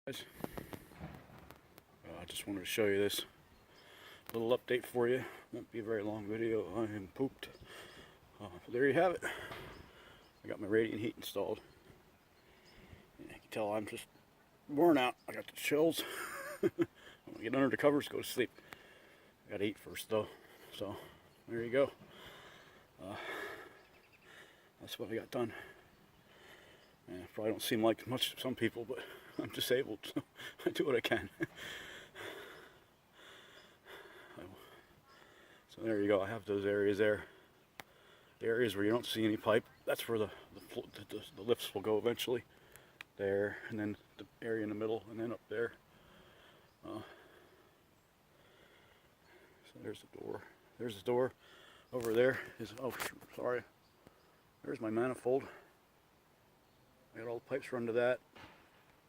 Guys, I just wanted to show you this little update for you. Won't be a very long video. I am pooped. There you have it. I got my radiant heat installed. You can tell I'm just worn out. I got the chills. I'm gonna get under the covers, go to sleep. I gotta eat first though. So there you go. That's what I got done. And I probably don't seem like much to some people, but I'm disabled, so I do what I can. So there you go. I have those areas there. The areas where you don't see any pipe, that's where the lifts will go eventually. There, and then the area in the middle, and then up there. So there's the door. There's the door. Over there is, oh, sorry. There's my manifold. I got all the pipes run to that.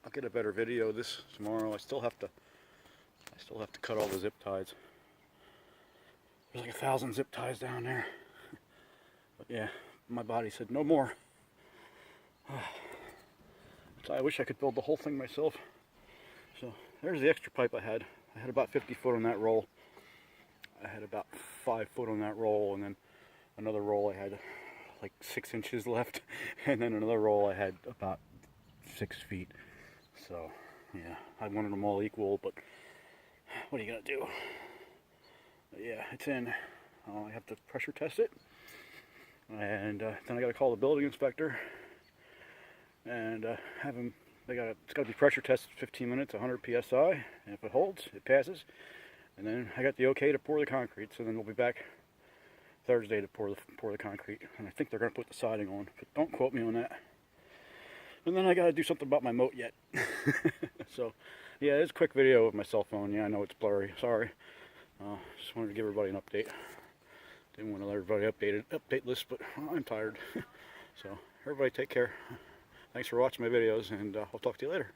I'll get a better video of this tomorrow. I still have to cut all the zip ties. There's like 1,000 zip ties down there. But yeah, my body said no more. So I wish I could build the whole thing myself. So there's the extra pipe I had. I had about 50 foot on that roll. I had about 5 foot on that roll, and then another roll I had like 6 inches left, and then another roll I had about 6 feet. So yeah, I wanted them all equal, but what are you gonna do? But yeah, it's in. I have to pressure test it, and then I gotta call the building inspector and have him. It's gotta be pressure tested 15 minutes, 100 psi, and if it holds, it passes. And then I got the okay to pour the concrete. So then we'll be back Thursday to pour the concrete, and I think they're gonna put the siding on, but don't quote me on that. And then I gotta do something about my moat yet. So yeah, it's a quick video with my cell phone. Yeah, I know it's blurry, sorry. Just wanted to give everybody an update. Didn't want to let everybody update list, but I'm tired. So everybody take care. Thanks for watching my videos, and I'll talk to you later.